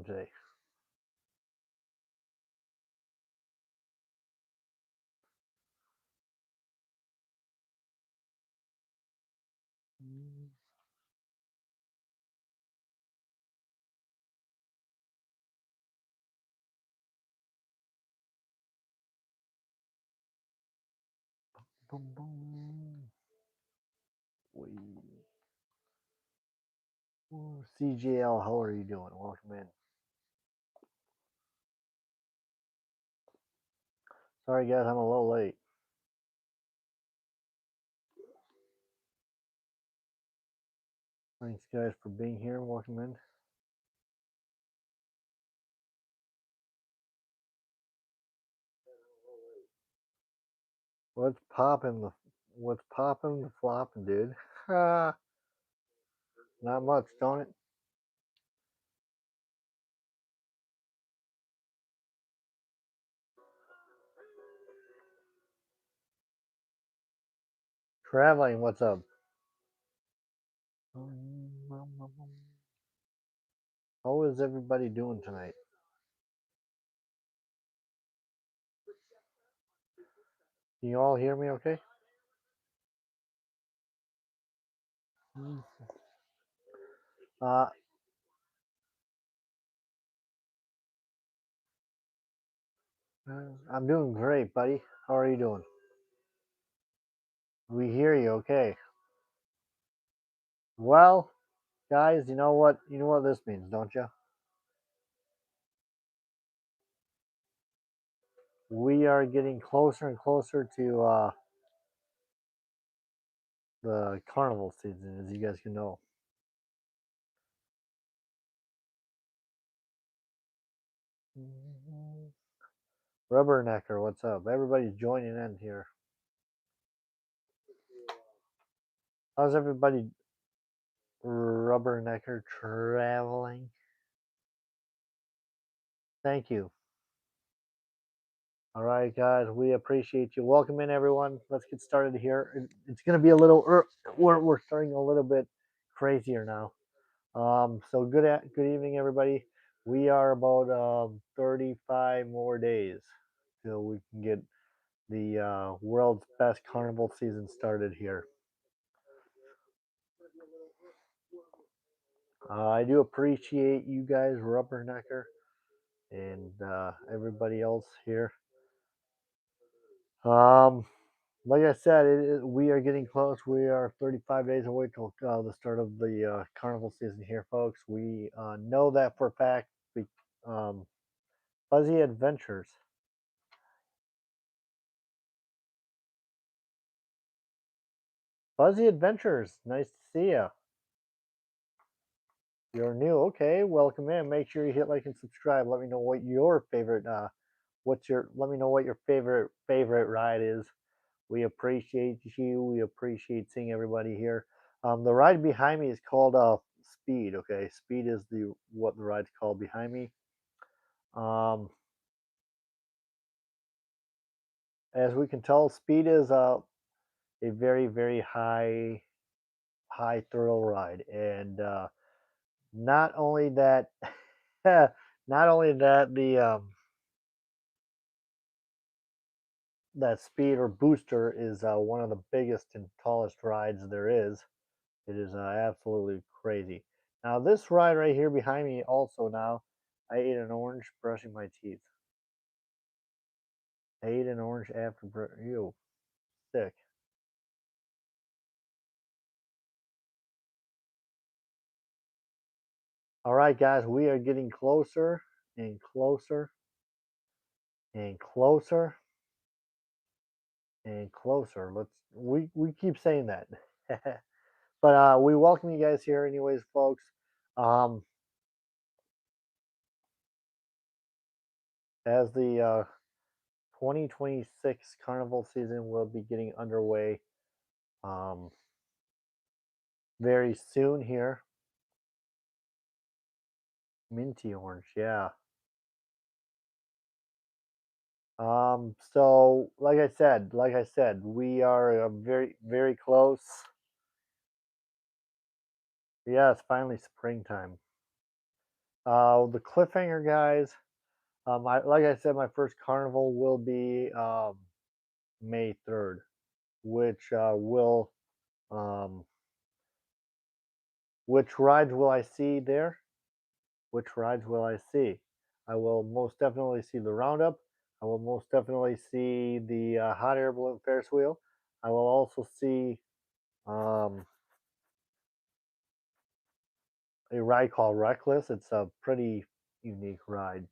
today? Boom, boom. CJL, how are you doing? Welcome in. Sorry, guys, I'm a little late. Thanks, guys, for being here. Welcome in. What's popping? What's popping? The flopping, dude. Not much, don't it? Traveling, what's up? How is everybody doing tonight? Can you all hear me okay? Uh, I'm doing great, buddy. How are you doing? We hear you okay. Well, guys, you know what? You know what this means, don't you? We are getting closer and closer to the carnival season, as you guys can know. Rubbernecker, what's up? Everybody's joining in here. How's everybody, Rubbernecker, traveling? Thank you. All right, guys, we appreciate you. Welcome in, everyone. Let's get started here. It's going to be a little, we're starting a little bit crazier now. So good evening, everybody. We are about 35 more days till we can get the world's best carnival season started here. I do appreciate you guys, Rubbernecker, and everybody else here. Um, like I said, we are getting close. We are 35 days away till the start of the carnival season here, folks. We know that for a fact. Um, Fuzzy Adventures. Fuzzy Adventures. Nice to see you. You're new, okay? Welcome in. Make sure you hit like and subscribe. Let me know what your favorite. Let me know what your favorite ride is. We appreciate you. We appreciate seeing everybody here. The ride behind me is called Speed. Okay, Speed is what the ride's called behind me. As we can tell, Speed is a very high thrill ride, and not only that, not only that that Speed or Booster is one of the biggest and tallest rides there is. It is absolutely crazy. Now this ride right here behind me also now, I ate an orange brushing my teeth. I ate an orange after ew, sick. All right, guys, we are getting closer and closer and closer and closer. We keep saying that. But we welcome you guys here anyways, folks. Um, as the 2026 carnival season will be getting underway um, very soon here. Minty orange, yeah. So like I said, we are very close. Yeah, it's finally springtime. The cliffhanger, guys. Like I said, my first carnival will be May 3rd, which um, which rides will I see there? Which rides will I see? I will most definitely see the Roundup. I will most definitely see the hot air balloon Ferris wheel. I will also see um, a ride called Reckless. It's a pretty unique ride.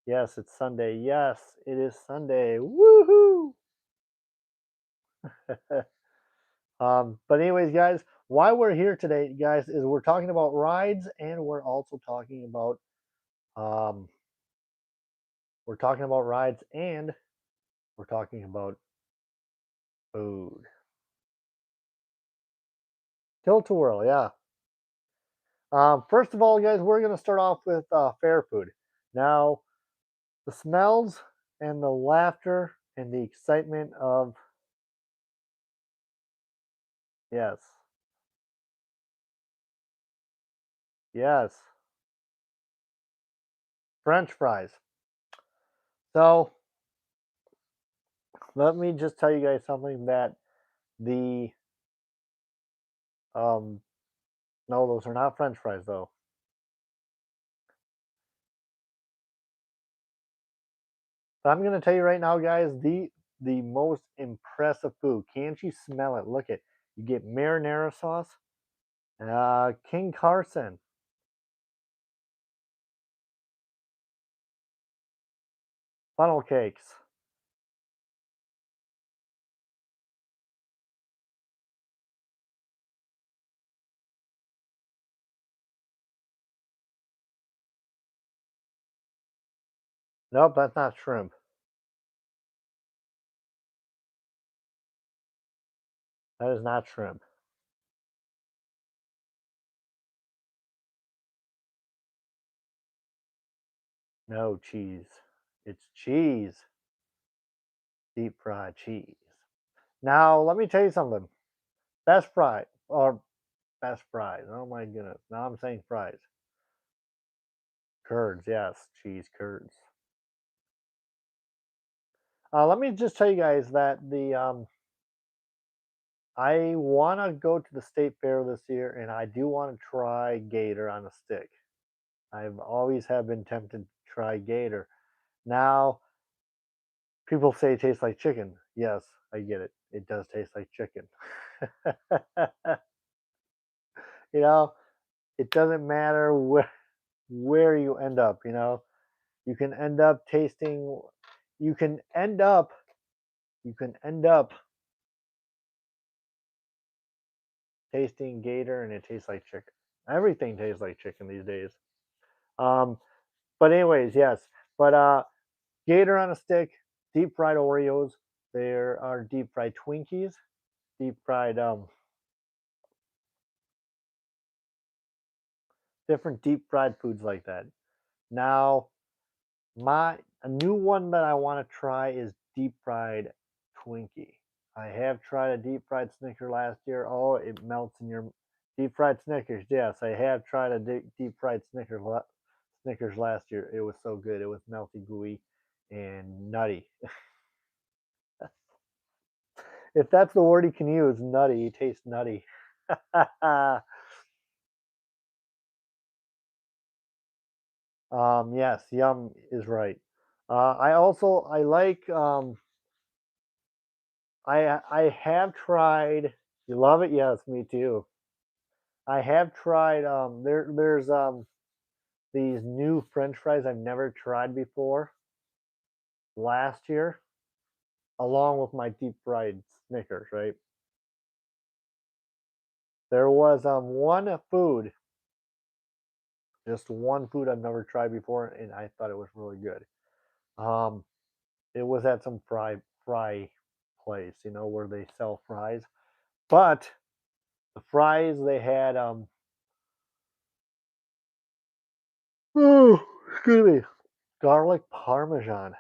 Yes, it's Sunday. Yes, it is Sunday. Woohoo! But anyways, guys, why we're here today, guys, is we're talking about rides, and um, we're talking about rides, and we're talking about food. Tilt-a-whirl, yeah. First of all, guys, we're gonna start off with fair food. Now, the smells and the laughter and the excitement of yes, yes, French fries. So let me just tell you guys something that the um no, those are not French fries though. But I'm gonna tell you right now, guys, the most impressive food. Can't you smell it? Look at you get marinara sauce, King Carson, funnel cakes. Nope, that's not shrimp. That is not shrimp. No cheese. It's cheese. Deep fried cheese. Now, let me tell you something. Best fry or best fries. Oh my goodness. Now I'm saying fries. Curds, yes, cheese curds. Let me just tell you guys that the I want to go to the state fair this year, and I do want to try gator on a stick. I've always have been tempted to try gator. Now, people say it tastes like chicken. Yes, I get it. It does taste like chicken. you know, it doesn't matter where you end up. You can end up tasting. You can end up. You can end up tasting gator, and it tastes like chicken. Everything tastes like chicken these days. Um, but anyways, yes. But gator on a stick, deep fried Oreos. There are deep fried Twinkies, deep fried different deep fried foods like that. Now, my a new one that I want to try is deep fried Twinkie. I have tried a deep fried Snicker last year. Oh, it melts in your deep fried Snickers. Yes, I have tried a deep fried Snickers last year. It was so good. It was melty, gooey, and nutty. If that's the word you can use, nutty. It tastes nutty. Yes, yum is right. I like I have tried. You love it? Yes, me too. I have tried. There's these new French fries I've never tried before. Last year, along with my deep fried Snickers, right? There was one food, just one food I've never tried before, and I thought it was really good. Um, it was at some fry place, where they sell fries. But the fries they had oh, excuse me, garlic parmesan.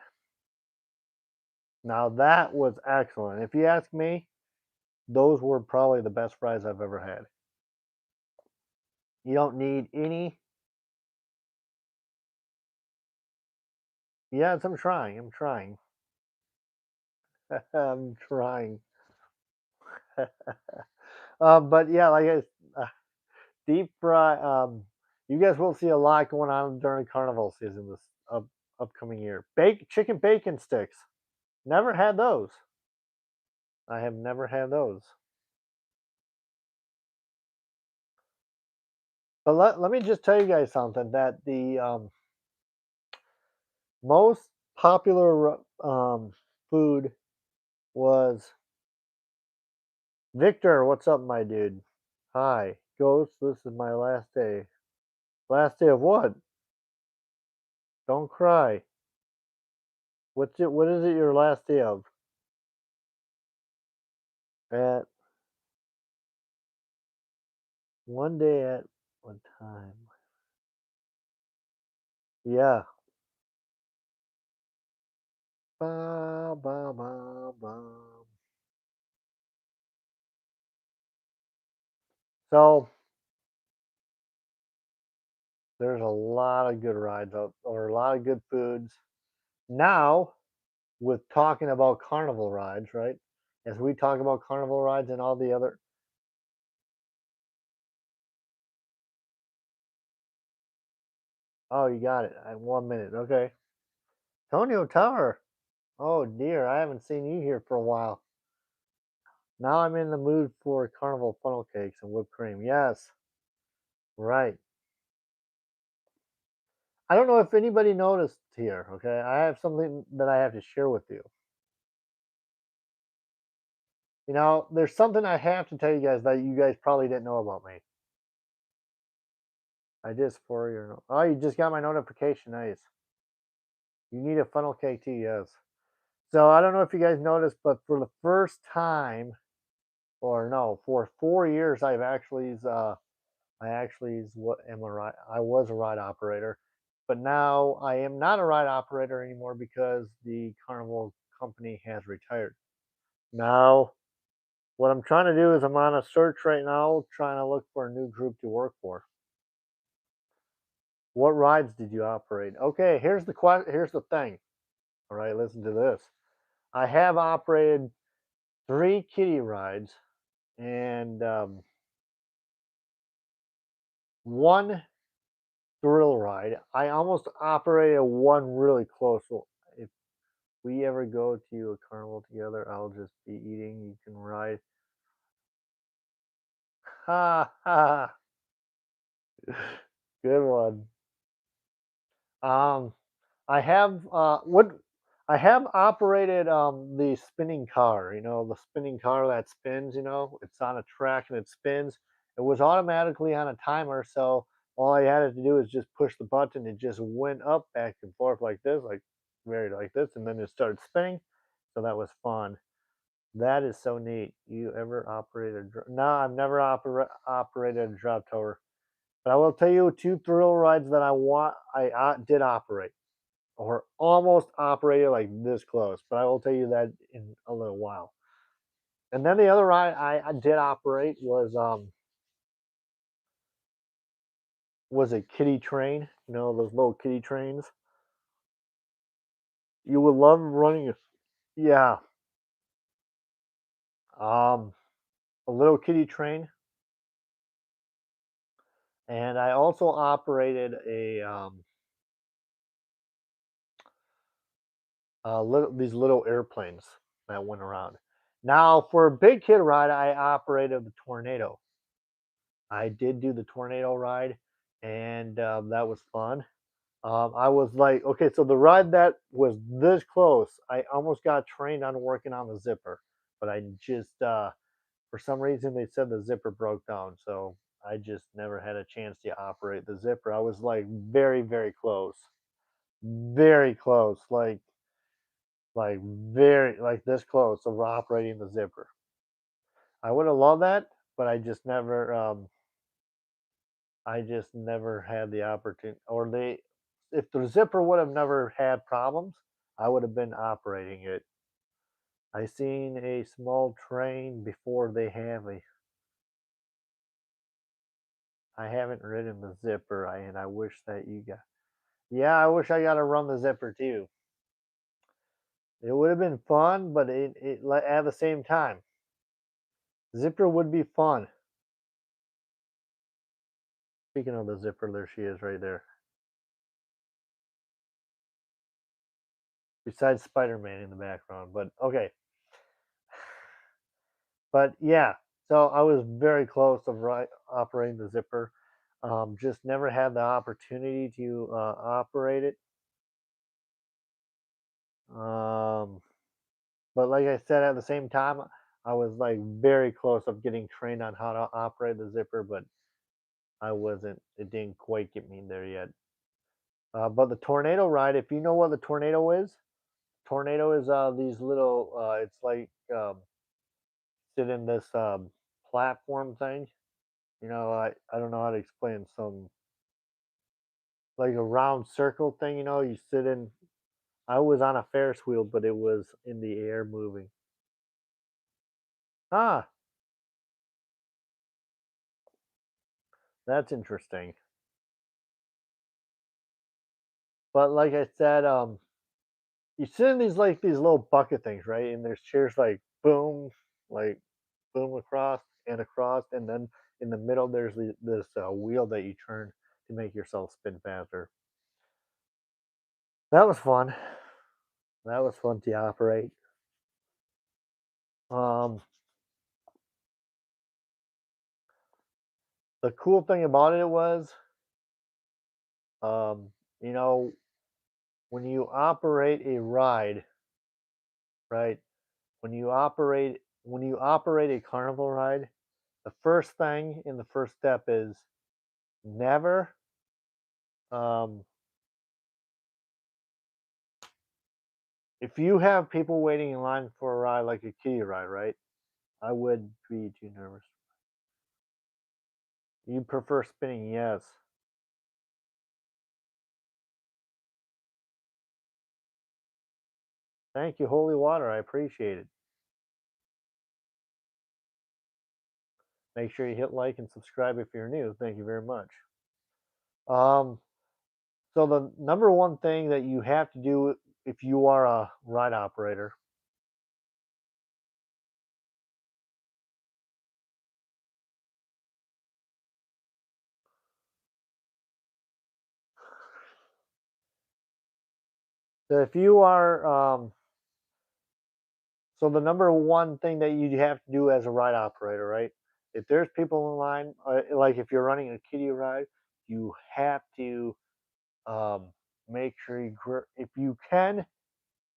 Now that was excellent. If you ask me, those were probably the best fries I've ever had. You don't need any. Yes, I'm trying. I'm trying. I'm trying. But yeah, deep fry. You guys will see a lot going on during carnival season this upcoming year. Chicken bacon sticks. Never had those. I have never had those. But let me just tell you guys something that the most popular food was Victor. What's up, my dude? Hi, Ghost. This is my last day. Last day of what? Don't cry. What's it? What is it? Your last day of? At one day at one time. Yeah. Ba ba ba ba. So there's a lot of good rides out, or a lot of good foods. Now, with talking about carnival rides, right? As we talk about carnival rides and all the other. Oh, you got it. 1 minute. Okay. Tonio Tower. Oh dear, I haven't seen you here for a while. Now I'm in the mood for carnival funnel cakes and whipped cream. Yes, right. I don't know if anybody noticed here. Okay, I have something that I have to share with you. There's something I have to tell you guys that you guys probably didn't know about me. I just for your. Oh, you just got my notification. Nice. You need a funnel cake too. Yes. So I don't know if you guys noticed, but for the first time, or no, for 4 years, I actually is what am a ride. I was a ride operator, but now I am not a ride operator anymore because the carnival company has retired. Now, what I'm trying to do is I'm on a search right now, trying to look for a new group to work for. What rides did you operate? Okay, here's the question. Here's the thing. All right, listen to this. I have operated three kiddie rides and one thrill ride. I almost operated one really close. So if we ever go to a carnival together, I'll just be eating. You can ride. Ha ha. Good one. Um, I have what I have operated the spinning car, the spinning car that spins, it's on a track and it spins. It was automatically on a timer, so all I had to do is just push the button. It just went up back and forth like this, like very like this, and then it started spinning. So that was fun. That is so neat. You ever operated no, I've never operated a drop tower. But I will tell you two thrill rides that I did operate or almost operated like this close, but I will tell you that in a little while. And then the other ride I did operate was a kiddie train. Those little kiddie trains. You would love running. Yeah, um, a little kiddie train, and I also operated these little airplanes that went around. Now, for a big kid ride, I operated the tornado. I did do the tornado ride, and that was fun. I was like, okay, so the ride that was this close, I almost got trained on working on the zipper, but I just, for some reason, they said the zipper broke down, so I just never had a chance to operate the zipper. I was like very, very close, like very, like this close of operating the zipper. I would have loved that, but I just never had the opportunity, or if the zipper would have never had problems, I would have been operating it. I seen a small train before they have a. I haven't ridden the zipper, and I wish that you got. Yeah, I wish I got to run the zipper too. It would have been fun, but at the same time, zipper would be fun. Speaking of the zipper, there she is right there. Besides Spider-Man in the background, but okay. But yeah, so I was very close of operating the zipper. Just never had the opportunity to operate it. Um, but like I said, at the same time, I was like very close of getting trained on how to operate the zipper, but I wasn't. It didn't quite get me there yet. But the tornado ride, if you know what the tornado is these little. It's like sit in this platform thing. I don't know how to explain some like a round circle thing. You sit in. I was on a Ferris wheel, but it was in the air moving. Ah, that's interesting. But like I said, you sit in these little bucket things, right? And there's chairs like boom across, and then in the middle there's this wheel that you turn to make yourself spin faster. That was fun. That was fun to operate. Um, the cool thing about it was, um, you know, when you operate a ride, right? When you operate a carnival ride, the first thing in the first step is never um, if you have people waiting in line for a ride like a kiddie ride, right? I would be too nervous. You prefer spinning, yes. Thank you, Holy Water. I appreciate it. Make sure you hit like and subscribe if you're new. Thank you very much. Um, so the number one thing that you have to do if you are a ride operator, so if you are so the number one thing that you have to do as a ride operator, right? If there's people in line, like if you're running a kiddie ride, you have to um, make sure if you can,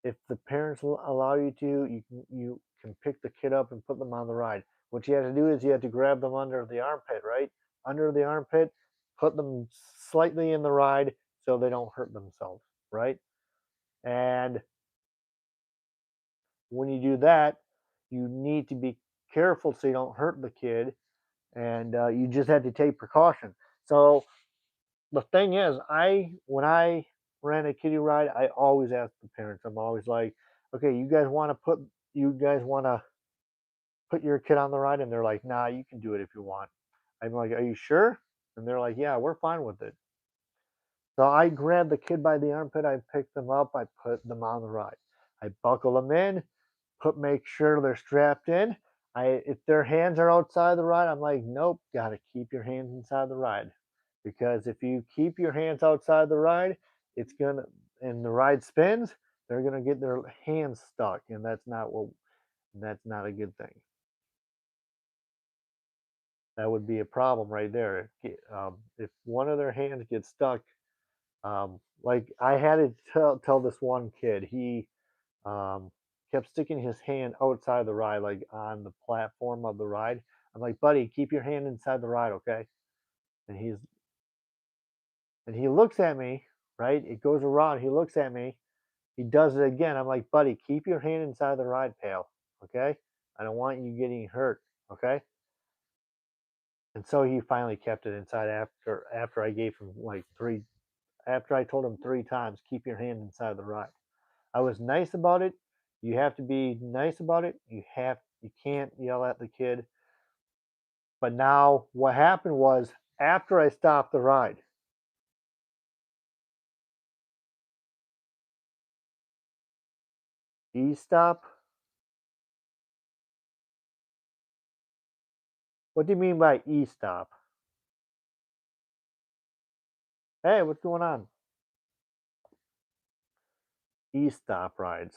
if the parents will allow you to, you can pick the kid up and put them on the ride. What you have to do is you have to grab them under the armpit, right? Under the armpit, put them slightly in the ride so they don't hurt themselves, right? And when you do that, you need to be careful so you don't hurt the kid, and you just have to take precaution. So the thing is, I when I ran a kiddie ride, I always ask the parents. I'm always like, okay, you guys want to put your kid on the ride, and they're like, nah, you can do it if you want. I'm like, are you sure? And they're like, yeah, we're fine with it. So I grabbed the kid by the armpit, I picked them up, I put them on the ride. I buckle them in, make sure they're strapped in. If their hands are outside the ride, I'm like, nope, gotta keep your hands inside the ride. Because if you keep your hands outside the ride, it's gonna and the ride spins, they're gonna get their hands stuck, and that's not a good thing. That would be a problem right there. If one of their hands gets stuck, like I had to tell this one kid, he um, kept sticking his hand outside the ride, like on the platform of the ride. I'm like, buddy, keep your hand inside the ride, okay? And he looks at me, right? It goes around. He looks at me. He does it again. I'm like, buddy, keep your hand inside the ride, pal, okay? I don't want you getting hurt, okay? And so he finally kept it inside after I gave him like three after I told him 3 times, keep your hand inside the ride. I was nice about it. You have to be nice about it. You can't yell at the kid. But now what happened was after I stopped the ride, E-stop? What do you mean by e-stop? Hey, what's going on? E-stop rides.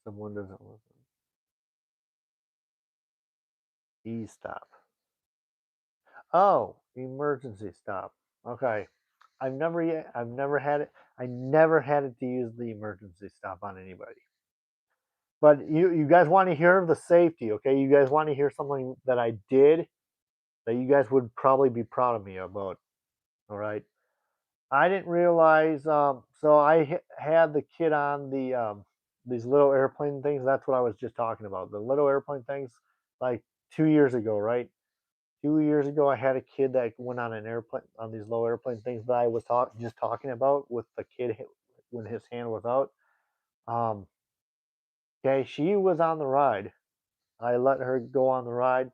Someone doesn't listen. E-stop. Oh, emergency stop. Okay. I've never had it. I never had it to use the emergency stop on anybody. But you guys want to hear the safety, okay? You guys want to hear something that I did that you guys would probably be proud of me about. All right. I didn't realize. So had the kid on these little airplane things. That's what I was just talking about. The little airplane things, like 2 years ago, right? 2 years ago, I had a kid that went on an airplane on these low airplane things that I was just talking about with the kid when his hand was out. Um, okay, she was on the ride. I let her go on the ride.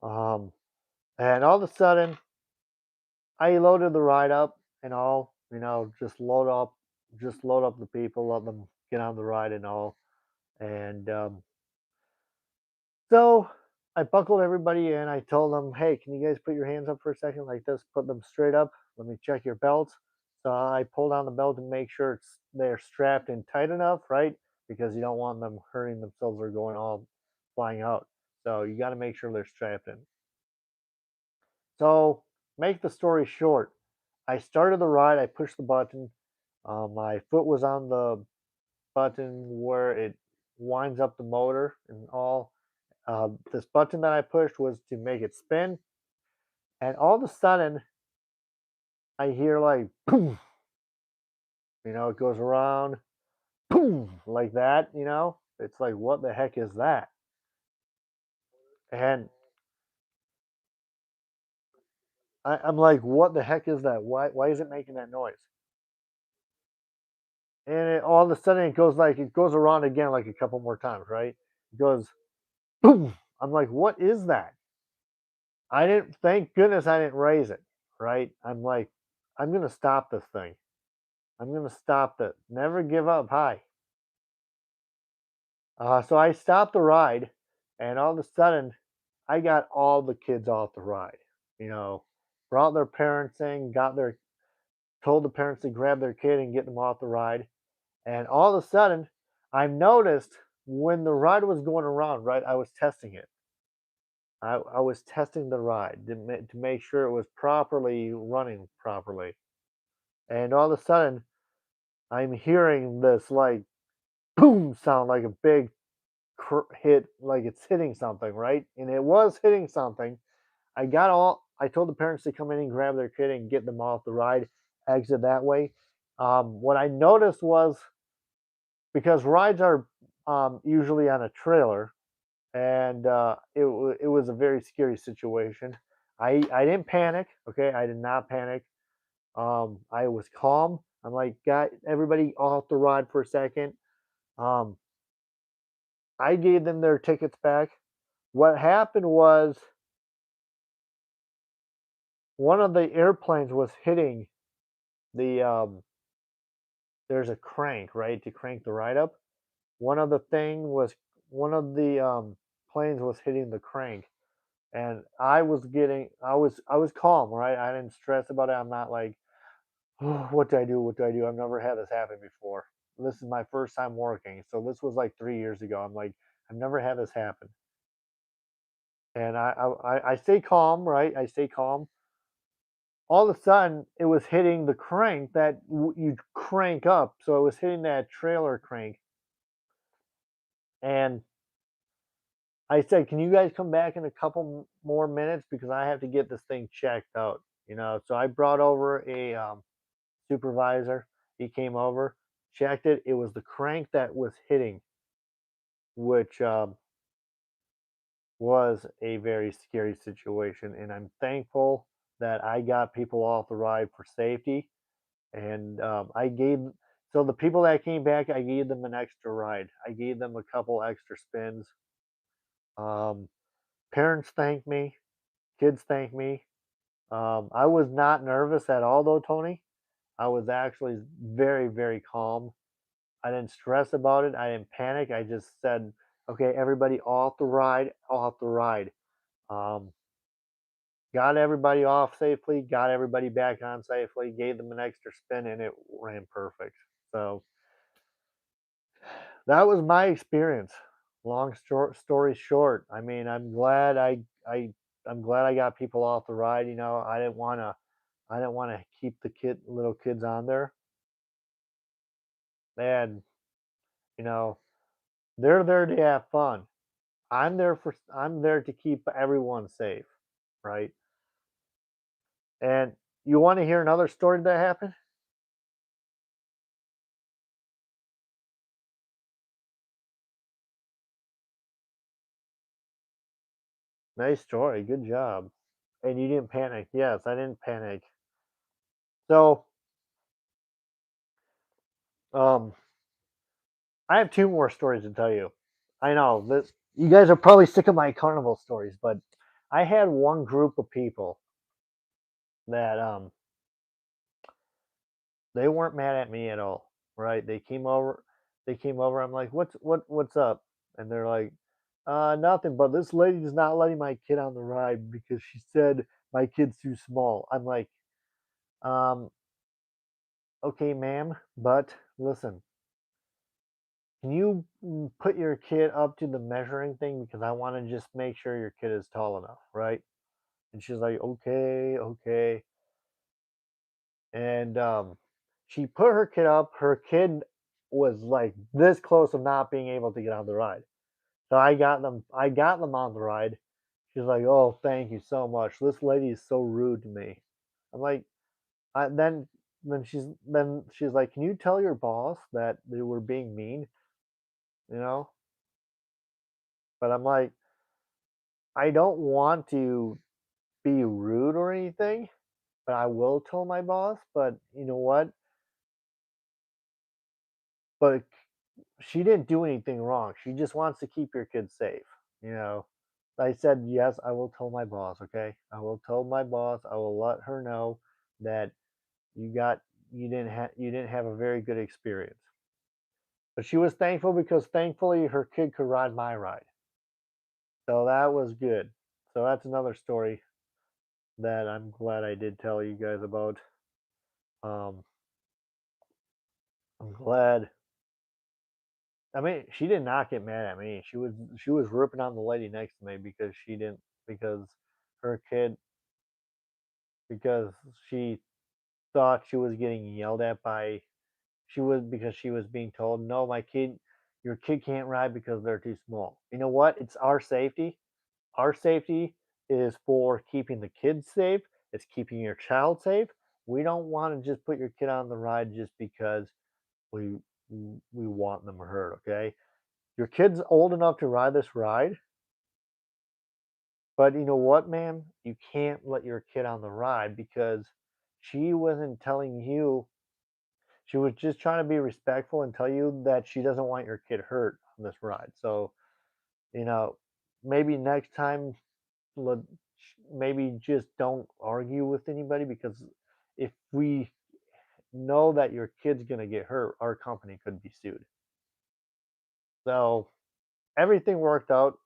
Um, and all of a sudden, I loaded the ride up and all. Just load up the people, let them get on the ride and all. And so I buckled everybody in. I told them, "Hey, can you guys put your hands up for a second, like this? Put them straight up. Let me check your belts." So I pull down the belt and make sure they're strapped in tight enough, right? Because you don't want them hurting themselves or going all flying out. So you got to make sure they're strapped in. So make the story short. I started the ride. I pushed the button. My foot was on the button where it winds up the motor and all. This button that I pushed was to make it spin, and all of a sudden I hear like boom, it goes around, boom, like that. It's like what the heck is that? And I'm like, what the heck is that? Why is it making that noise? And all of a sudden it goes around again like a couple more times, right? It goes boom. I'm like, what is that? I didn't. Thank goodness I didn't raise it, right? I'm like, I'm gonna stop this thing. I'm gonna stop it. Never give up. Hi. So I stopped the ride, and all of a sudden, I got all the kids off the ride. You know, brought their parents in, told the parents to grab their kid and get them off the ride. And all of a sudden, I noticed when the ride was going around, right? I was testing it. I was testing the ride to make sure it was properly running properly. And all of a sudden, I'm hearing this like boom sound, like a big hit, like it's hitting something, right? And it was hitting something. I told the parents to come in and grab their kid and get them off the ride, exit that way. What I noticed was because rides are usually on a trailer, and it was a very scary situation. I didn't panic. Okay, I did not panic. I was calm. I'm like, got everybody off the ride for a second. Um, I gave them their tickets back. What happened was one of the airplanes was hitting the there's a crank, right, to crank the ride up. One of the thing was one of the planes was hitting the crank, and I was calm, right? I didn't stress about it. I'm not like, oh, what do I do? What do I do? I've never had this happen before. This is my first time working, so this was like 3 years ago. I'm like, I've never had this happen, and I stay calm, right? I stay calm. All of a sudden, it was hitting the crank that you crank up, so it was hitting that trailer crank, and I said, "Can you guys come back in a couple more minutes because I have to get this thing checked out." So I brought over a supervisor. He came over, checked it. It was the crank that was hitting, which was a very scary situation. And I'm thankful that I got people off the ride for safety. And so the people that came back, I gave them an extra ride. I gave them a couple extra spins. Um, Parents thanked me, kids thanked me. I was not nervous at all, though, Tony. I was actually very, very calm. I didn't stress about it. I didn't panic. I just said, okay, everybody off the ride, off the ride. Um, got everybody off safely, got everybody back on safely, gave them an extra spin, and it ran perfect. So that was my experience. Long story short, I mean, I'm glad I got people off the ride. You know, I didn't want to keep the little kids on there, and you know, they're there to have fun. I'm there to keep everyone safe, right? And you want to hear another story that happened? Nice story. Good job. And you didn't panic. Yes, I didn't panic. So, um, I have two more stories to tell you. I know that you guys are probably sick of my carnival stories, but I had one group of people that they weren't mad at me at all, right? They came over, I'm like, what's up? And they're like, nothing, but this lady's not letting my kid on the ride because she said my kid's too small. I'm like, um, okay, ma'am, but listen, can you put your kid up to the measuring thing because I want to just make sure your kid is tall enough, right? And she's like, okay, okay. And she put her kid up. Her kid was like this close of not being able to get on the ride. So I got them on the ride. She's like, "Oh, thank you so much. This lady is so rude to me." I'm like, I, then she's like, "Can you tell your boss that they were being mean?" You know? But I'm like, I don't want to be rude or anything, but I will tell my boss. But you know what? But she didn't do anything wrong. She just wants to keep your kids safe. You know, I said, yes, I will tell my boss. Okay. I will tell my boss. I will let her know that you got, you didn't have a very good experience. But she was thankful because thankfully her kid could ride my ride. So that was good. So that's another story that I'm glad I did tell you guys about. Um, I'm glad. I mean, she did not get mad at me. She was ripping on the lady next to me because she didn't because her kid because she thought she was getting yelled at by she was because she was being told, "No, my kid your kid can't ride because they're too small." You know what? It's our safety. Our safety is for keeping the kids safe. It's keeping your child safe. We don't want to just put your kid on the ride just because we we want them hurt, okay? Your kid's old enough to ride this ride, but you know what, ma'am? You can't let your kid on the ride because she wasn't telling you. She was just trying to be respectful and tell you that she doesn't want your kid hurt on this ride. So, you know, maybe next time, let- maybe just don't argue with anybody because if we know that your kid's going to get hurt, our company could be sued. So, everything worked out.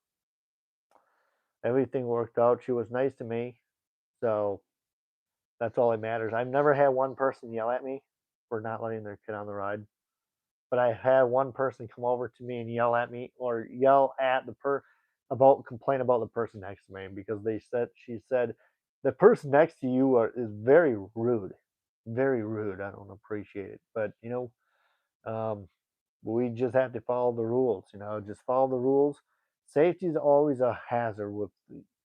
Everything worked out. She was nice to me. So, that's all that matters. I've never had one person yell at me for not letting their kid on the ride, but I had one person come over to me and yell at me or yell at about complain about the person next to me because she said the person next to you is very rude, very rude. I don't appreciate it, but um, we just have to follow the rules. You know, just follow the rules. Safety is always a hazard with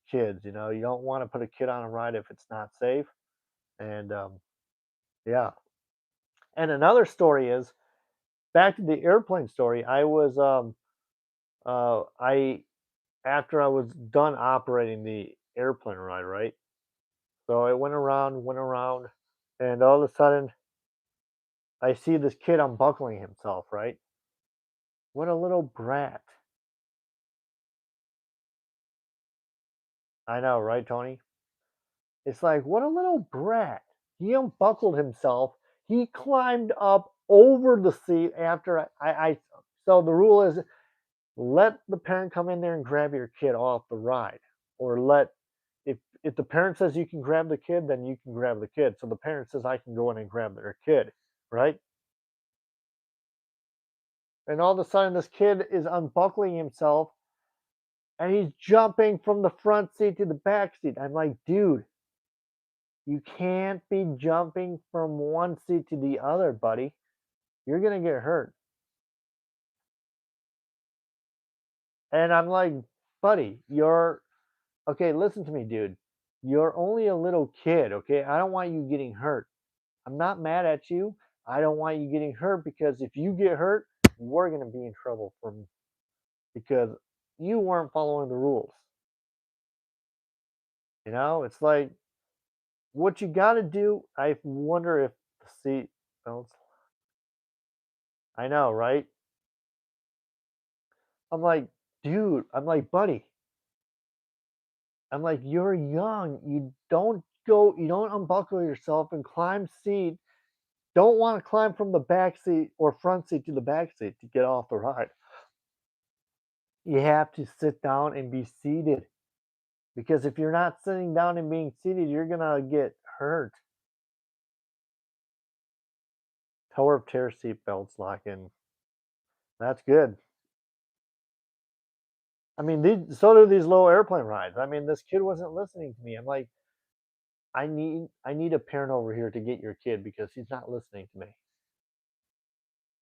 kids. You know, you don't want to put a kid on a ride if it's not safe. And yeah. And another story is back to the airplane story. I after I was done operating the airplane ride, right? So I went around, and all of a sudden I see this kid unbuckling himself, right? What a little brat. I know, right, Tony? It's like, what a little brat. He unbuckled himself. He climbed up over the seat after I so the rule is let the parent come in there and grab your kid off the ride, or let if the parent says you can grab the kid, then you can grab the kid. So the parent says I can go in and grab their kid, right? And all of a sudden this kid is unbuckling himself and he's jumping from the front seat to the back seat. I'm like, dude, you can't be jumping from one seat to the other, buddy. You're gonna get hurt. And I'm like, buddy, you're okay, listen to me, dude. You're only a little kid, okay? I don't want you getting hurt. I'm not mad at you. I don't want you getting hurt because if you get hurt, we're going to be in trouble from because you weren't following the rules. It's like what you got to do. I wonder if the seat belts. I know, right? I'm like, dude, I'm like, buddy, I'm like, you're young. You don't unbuckle yourself and climb seat. Don't want to climb from the back seat or front seat to the back seat to get off the ride. You have to sit down and be seated because if you're not sitting down and being seated, you're gonna get hurt. Tower of Terror seat belts lock in. That's good. I mean, so do these low airplane rides. I mean, this kid wasn't listening to me. I'm like, I need a parent over here to get your kid because he's not listening to me.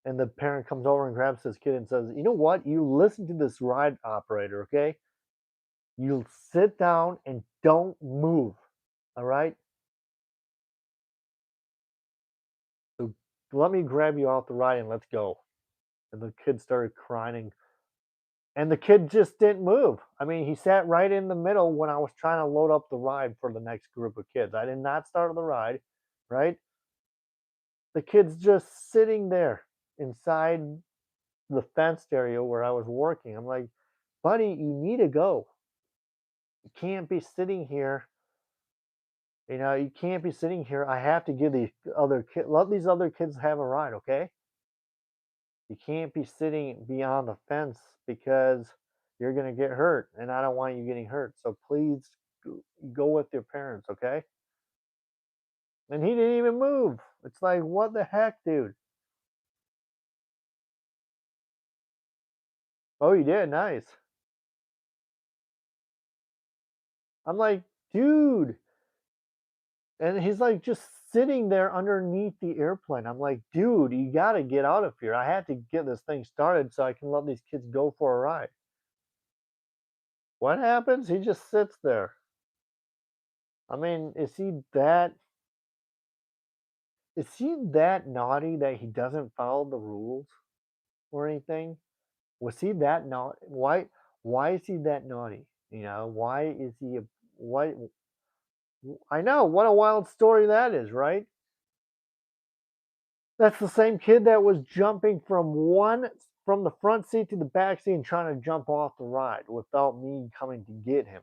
And the parent comes over and grabs his kid and says, "You know what? You listen to this ride operator, okay? You sit down and don't move. All right? So let me grab you off the ride and let's go." And the kid started crying. And the kid just didn't move. I mean, he sat right in the middle when I was trying to load up the ride for the next group of kids. I did not start the ride, right? The kid's just sitting there inside the fenced area where I was working. I'm like, buddy, you need to go. You can't be sitting here. You can't be sitting here. I have to give these other kids, let these other kids have a ride, okay? You can't be sitting beyond the fence because you're going to get hurt, and I don't want you getting hurt. So please go with your parents, okay? And he didn't even move. It's like, what the heck, dude? Oh, you did? Nice. I'm like, dude. And he's like just sitting there underneath the airplane. I'm like, dude, you got to get out of here. I had to get this thing started so I can let these kids go for a ride. What happens? He just sits there. I mean, is he that naughty that he doesn't follow the rules or anything? Was he that naughty? Why is he that naughty? Why is he a why I know, what a wild story that is, right? That's the same kid that was jumping from the front seat to the back seat and trying to jump off the ride without me coming to get him.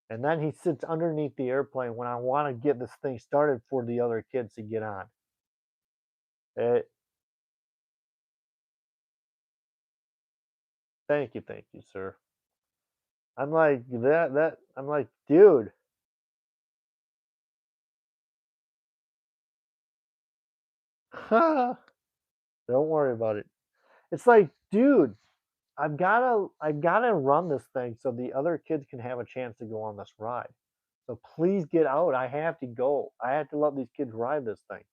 And then he sits underneath the airplane when I want to get this thing started for the other kids to get on. It, thank you, sir. I'm like that. I'm like, dude, don't worry about it. It's like, dude, I've gotta run this thing so the other kids can have a chance to go on this ride. So please get out. I have to go. I have to let these kids ride this thing.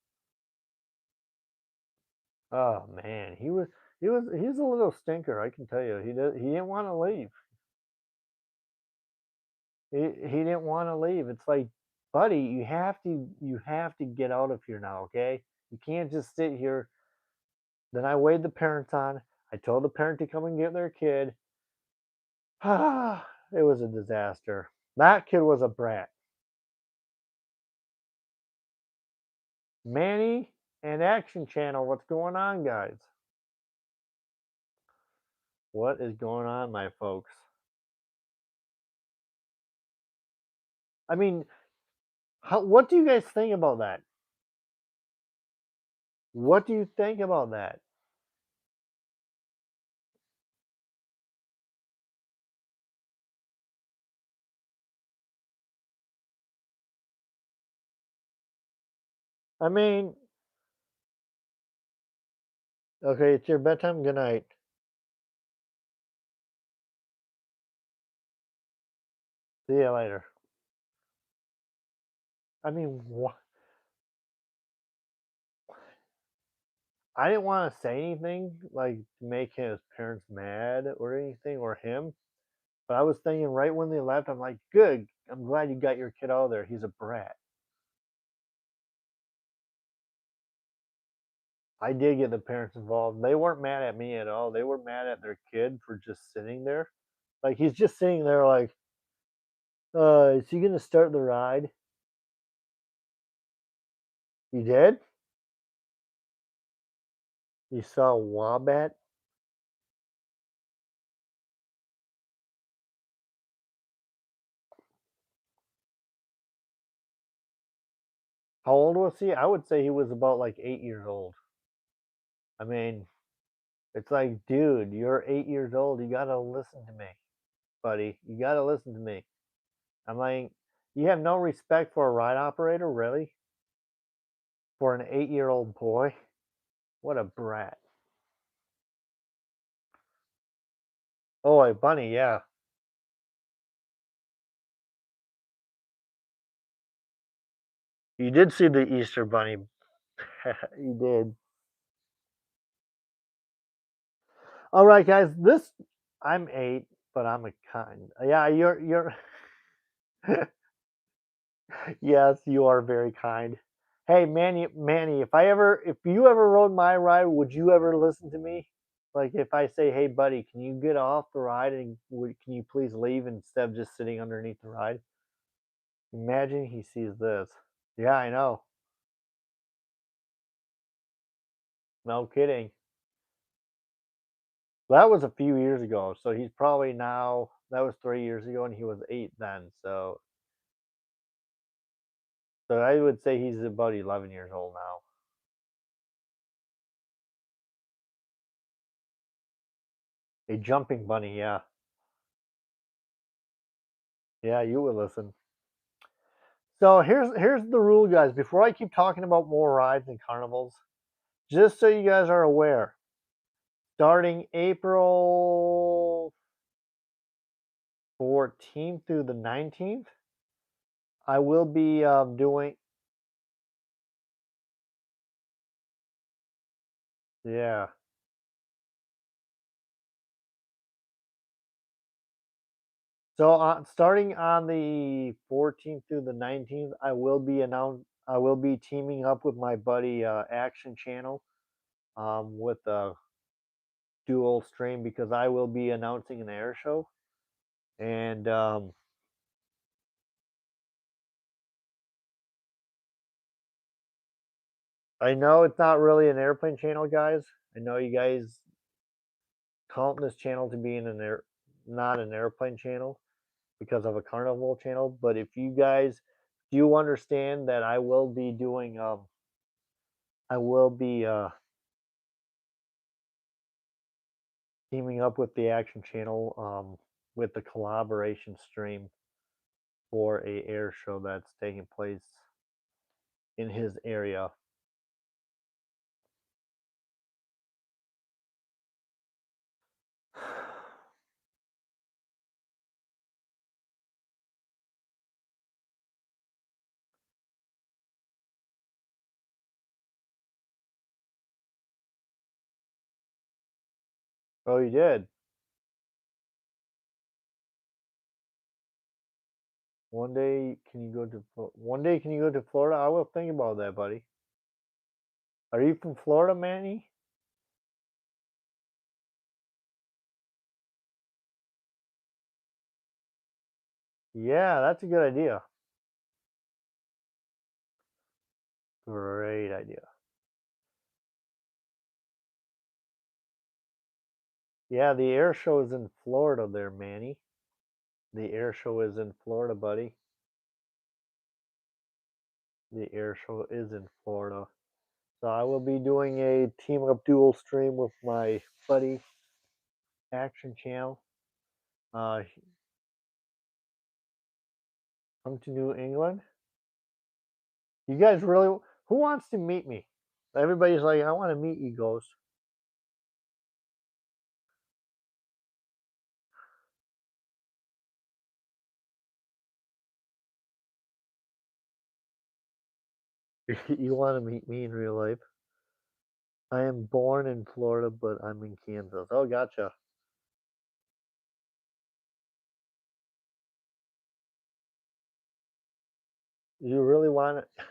Oh man, he's a little stinker. I can tell you. He didn't want to leave. He didn't want to leave. It's like, buddy, you have to get out of here now, okay? You can't just sit here. Then I waved the parents on. I told the parent to come and get their kid. It was a disaster. That kid was a brat. Manny and Action Channel, what's going on, guys? What is going on, my folks? I mean, what do you guys think about that? What do you think about that? I mean, okay, it's your bedtime. Good night. See you later. I mean, I didn't want to say anything like to make his parents mad or anything or him, but I was thinking right when they left, I'm like, good. I'm glad you got your kid out of there. He's a brat. I did get the parents involved. They weren't mad at me at all. They were mad at their kid for just sitting there. Like he's just sitting there like, is he gonna start the ride? You did? You saw a wombat? How old was he? I would say he was about like 8 years old. I mean, it's like, dude, you're 8 years old. You gotta listen to me, buddy. You gotta listen to me. I'm like, you have no respect for a ride operator, really? For an 8-year-old boy? What a brat. Oh, a bunny, yeah. You did see the Easter bunny. You did. All right, guys. I'm 8, but I'm a kind. Yeah, you're. Yes, you are very kind. Hey, Manny, if you ever rode my ride, would you ever listen to me? Like if I say, "Hey, buddy, can you get off the ride and can you please leave instead of just sitting underneath the ride?" Imagine he sees this. Yeah, I know. No kidding. That was a few years ago, so he's probably now. That was 3 years ago, and he was 8 then. So I would say he's about 11 years old now. A jumping bunny, yeah. Yeah, you would listen. So here's the rule, guys. Before I keep talking about more rides and carnivals, just so you guys are aware, starting April 14th through the 19th, I will be doing. Yeah. So starting on the 14th through the 19th, I will be teaming up with my buddy Action Channel with a dual stream because I will be announcing an air show. And I know it's not really an airplane channel, guys. I know you guys count this channel to be not an airplane channel because of a carnival channel. But if you guys do understand that I will be teaming up with the Action Channel with the collaboration stream for a air show that's taking place in his area. Oh, you did. One day can you go to Florida? I will think about that, buddy. Are you from Florida, Manny? Yeah, that's a good idea. Great idea. Yeah, the air show is in Florida there, Manny. The air show is in Florida, buddy. The air show is in Florida. So I will be doing a team up duel stream with my buddy Action Channel. Uh, come to New England. You guys really? Who wants to meet me? Everybody's like, I want to meet you, Ghost. You want to meet me in real life? I am born in Florida, but I'm in Kansas. Oh, gotcha. You really want to?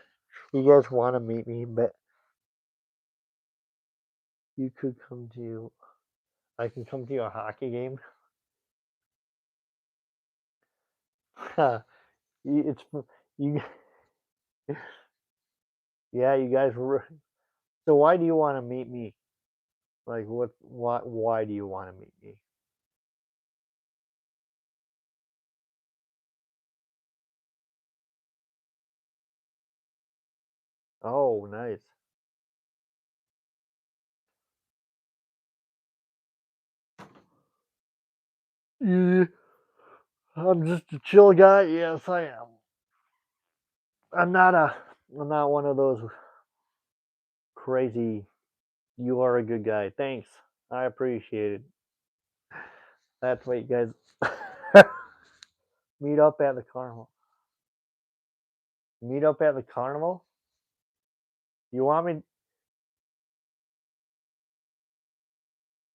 You guys want to meet me? But you could come to. I can come to your hockey game. It's you. Yeah, you guys. So why do you want to meet me? Like what? Why do you want to meet me? Oh, nice. Yeah, I'm just a chill guy. Yes, I am. I'm not a. I'm not one of those crazy. You are a good guy. Thanks. I appreciate it. That's what you guys meet up at the carnival. Meet up at the carnival. You want me?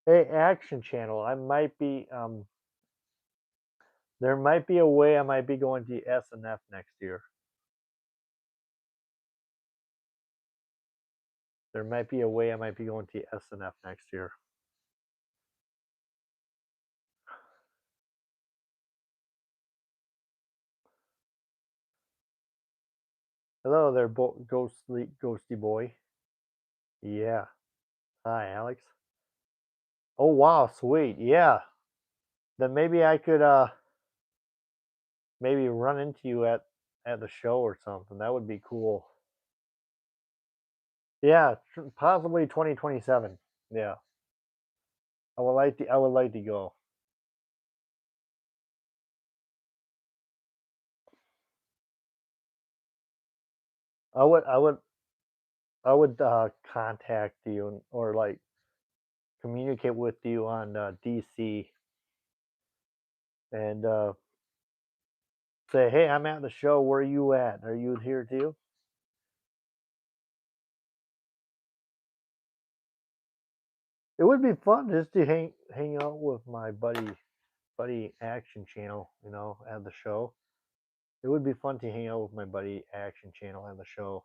Hey, Action Channel. I might be. There might be a way I might be going to SNF next year. There might be a way I might be going to SNF next year. Hello there, ghosty boy. Yeah. Hi, Alex. Oh wow, sweet. Yeah. Then maybe I could maybe run into you at the show or something. That would be cool. Yeah, possibly 2027. Yeah. I would like to go. I would contact you or like communicate with you on DC and say, "Hey, I'm at the show. Where are you at? Are you here too?" It would be fun just to hang out with my buddy Action Channel, at the show. It would be fun to hang out with my buddy Action Channel at the show.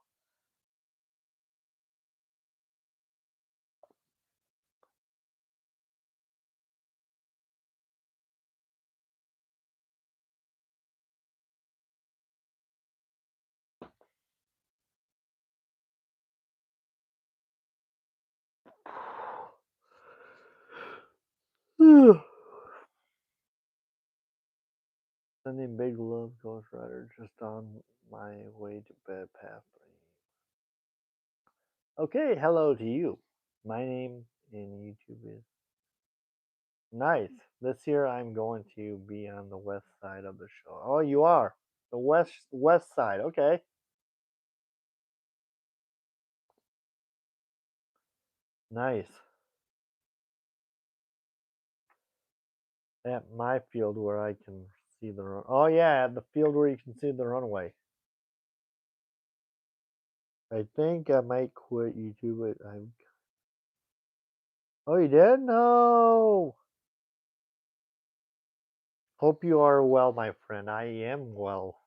Sending big love, Ghost Rider, just on my way to bed, path 3. Okay, hello to you. My name in YouTube is Nice. This year I'm going to be on the west side of the show. Oh, you are the west side. Okay, nice. At my field where I can see the run. Oh yeah, at the field where you can see the runaway. I think I might quit YouTube. But I'm. Oh, you did? No. Hope you are well, my friend. I am well.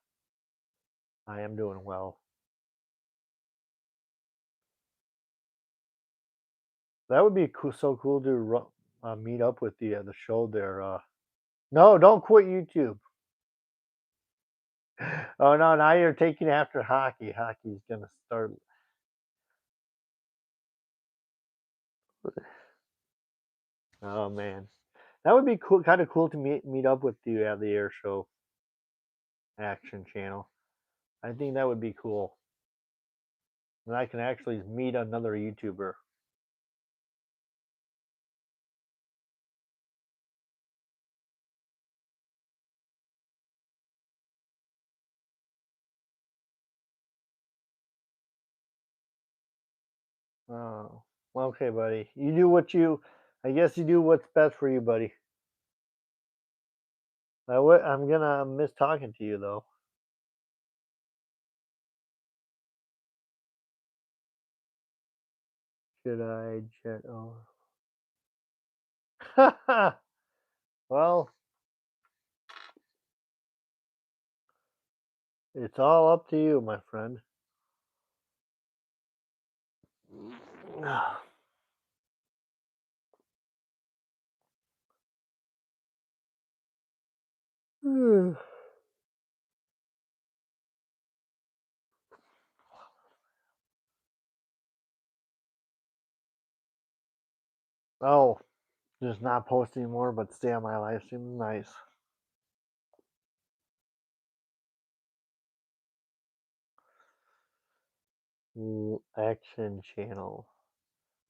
I am doing well. That would be cool, so cool to meet up with you at the show there. No, don't quit YouTube. Oh no, now you're taking after hockey. Hockey's gonna start. Oh man, that would be cool. Kind of cool to meet up with you at the air show Action Channel. I think that would be cool. and I can actually meet another YouTuber. Oh, well, okay, buddy. You do what you. I guess you do what's best for you, buddy. I'm gonna miss talking to you though. Should I jet over? Well, it's all up to you, my friend. Oh, just not post anymore, but stay on my live stream. Nice. Action channel.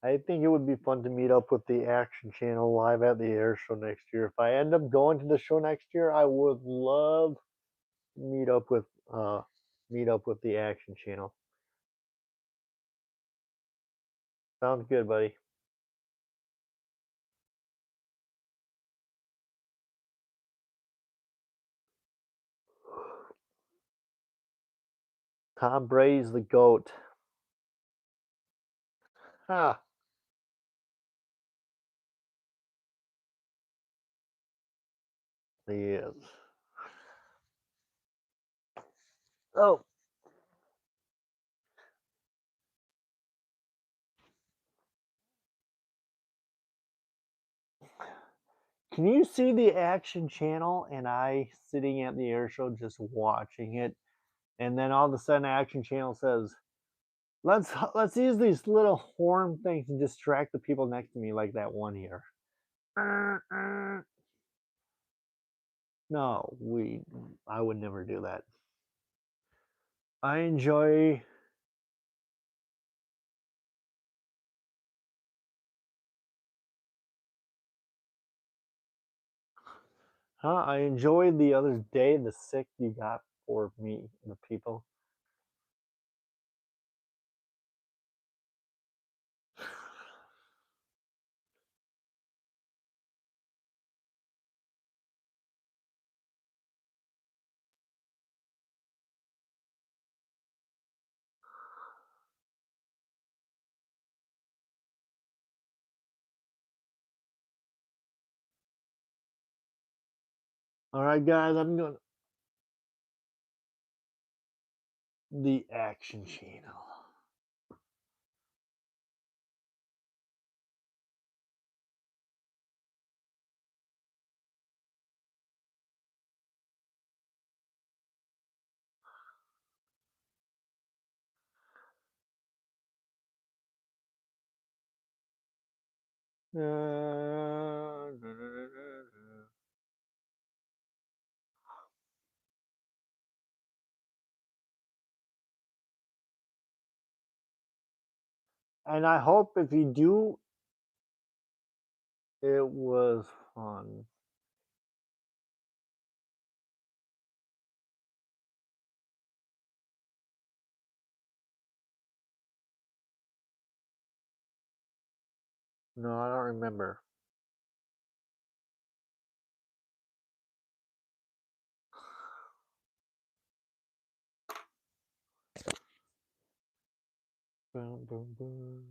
I think it would be fun to meet up with the Action Channel live at the air show next year. If I end up going to the show next year, I would love to meet up with the Action Channel. Sounds good, buddy. Tom Brady's the GOAT. Ha! He is. Oh, can you see the Action Channel and I sitting at the air show just watching it, and then all of a sudden Action Channel says, "Let's use these little horn things to distract the people next to me, like that one here." No, I would never do that. I enjoy. I enjoyed the other day the sick you got for me, the people. All right, guys, I'm going the Action Channel. And I hope if you do, it was fun. No, I don't remember. Boom, boom, boom.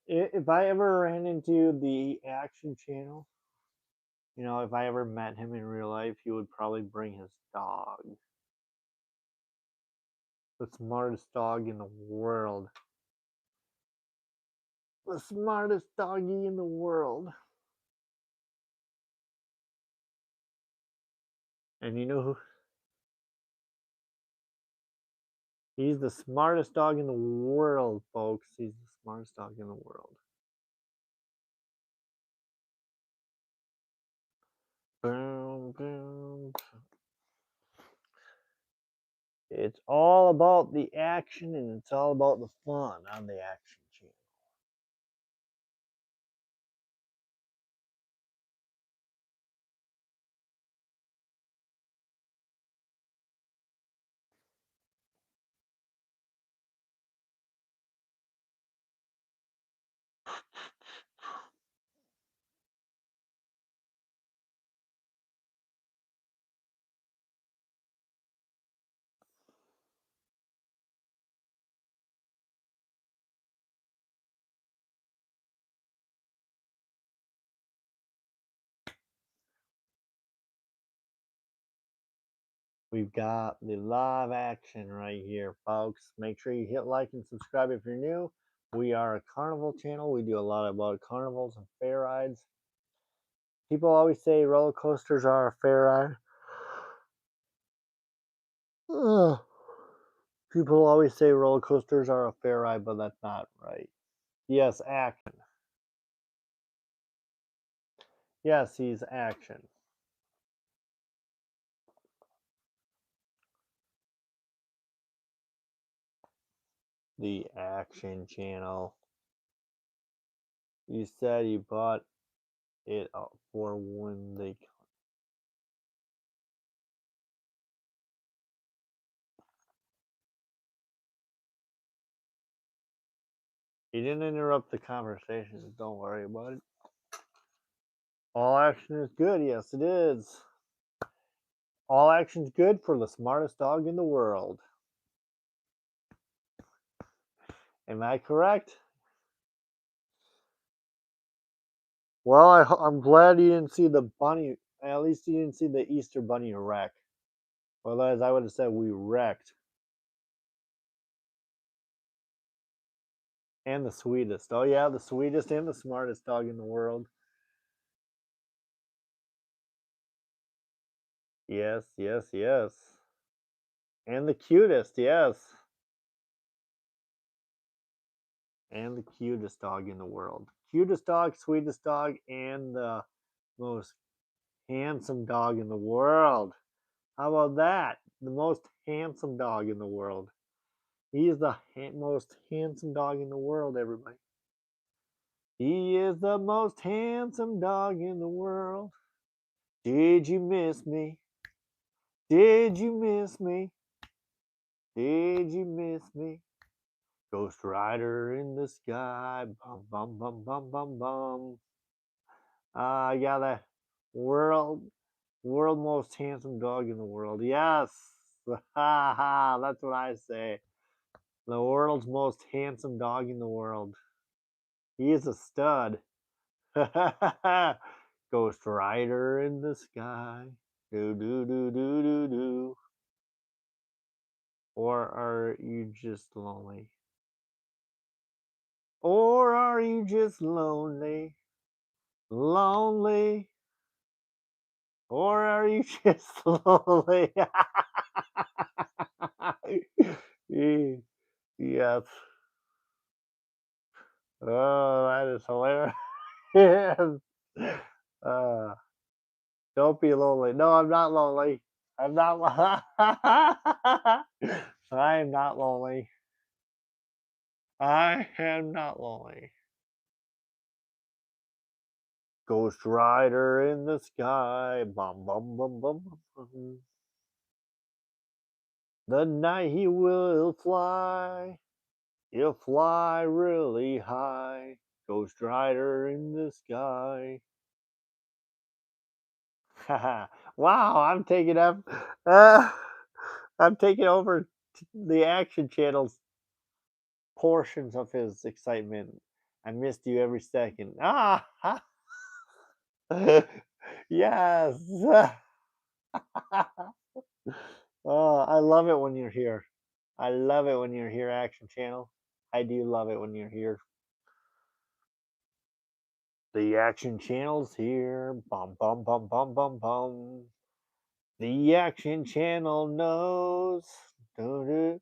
If I ever ran into the Action Channel, if I ever met him in real life, he would probably bring his dog. The smartest dog in the world. The smartest doggy in the world. And you know who? He's the smartest dog in the world, folks. He's the smartest dog in the world. Boom, boom. It's all about the action and it's all about the fun on the Action Channel. We've got the live action right here, folks. Make sure you hit like and subscribe if you're new. We are a carnival channel. We do a lot about carnivals and fair rides. People always say roller coasters are a fair ride. Ugh. People always say roller coasters are a fair ride, but that's not right. Yes, action. Yes, he's action. The Action Channel. You said you bought it for when they. You didn't interrupt the conversation. Don't worry about it. All action is good. Yes, it is. All action's good for the smartest dog in the world. Am I correct? Well, I'm glad you didn't see the bunny. At least you didn't see the Easter bunny wreck. Otherwise, I would have said we wrecked. And the sweetest. Oh, yeah, the sweetest and the smartest dog in the world. Yes, yes, yes. And the cutest, yes. And the cutest dog in the world. Cutest dog, sweetest dog, and the most handsome dog in the world. How about that? The most handsome dog in the world. He is the most handsome dog in the world, everybody. He is the most handsome dog in the world. Did you miss me? Did you miss me? Did you miss me? Ghost Rider in the sky. Bum, bum, bum, bum, bum, bum. I got a world most handsome dog in the world. Yes. Ha ha. That's what I say. The world's most handsome dog in the world. He is a stud. Ghost Rider in the sky. Do do do do do do. Or are you just lonely? Or are you just lonely? Lonely? Or are you just lonely? Yes. Oh, that is hilarious. Uh, don't be lonely. No, I'm not lonely. I'm not. I am not lonely. I am not lonely. Ghost Rider in the sky. Bum bum bum bum bum. Bum. The night he will fly. He'll fly really high. Ghost Rider in the sky. Wow, I'm taking up. Uh, I'm taking over the Action Channel's portions of his excitement. I missed you every second. Ah, yes. Oh, I love it when you're here. I love it when you're here, Action Channel. I do love it when you're here. The Action Channel's here. Bum bum bum bum bum bum. The Action Channel knows. Doo-doo.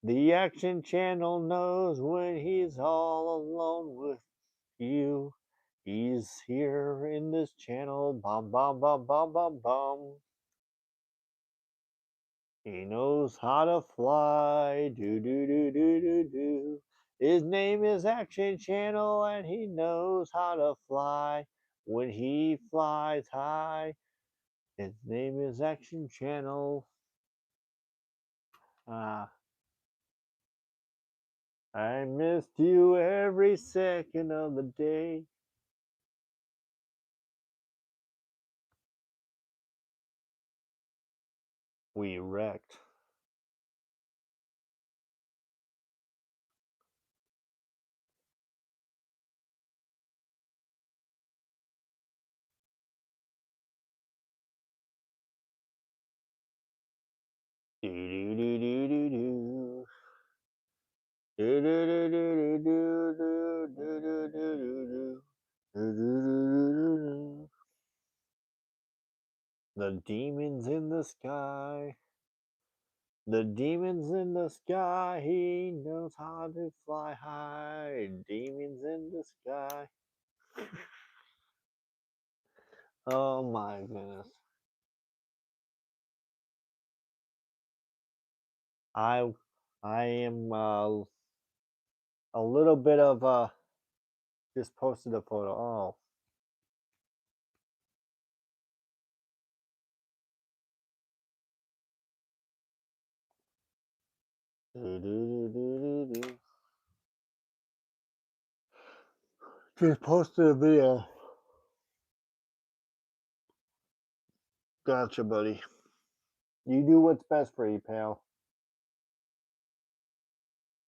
The Action Channel knows when he's all alone with you. He's here in this channel. Bum bum bum bum bum bum. He knows how to fly. Do do do do do do. His name is Action Channel, and he knows how to fly. When he flies high, his name is Action Channel. Ah, I missed you every second of the day. We wrecked. Do do do do do do. Do do do do do do do do do do do. Do do do do do. The demons in the sky. The demons in the sky. He knows how to fly high. Demons in the sky. Oh my goodness. I I am a little bit of just posted a photo. Oh. Do, do, do, do, do, do. Just posted a video. Gotcha, buddy. You do what's best for you, pal.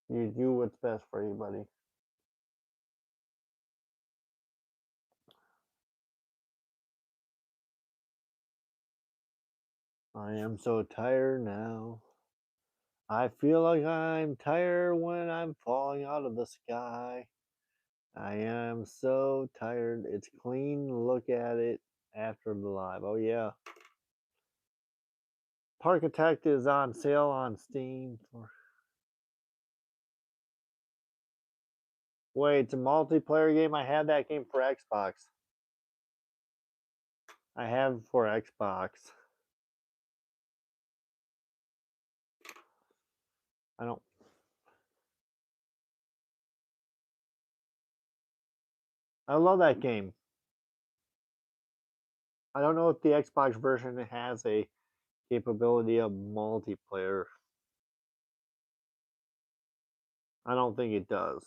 You do what's best for you, buddy. I am so tired now. I feel like I'm tired when I'm falling out of the sky. I am so tired. It's clean. Look at it after the live. Oh, yeah. Park Attack is on sale on Steam. Wait, it's a multiplayer game? I had that game for Xbox. I have for Xbox. I don't. I love that game. I don't know if the Xbox version has a capability of multiplayer. I don't think it does.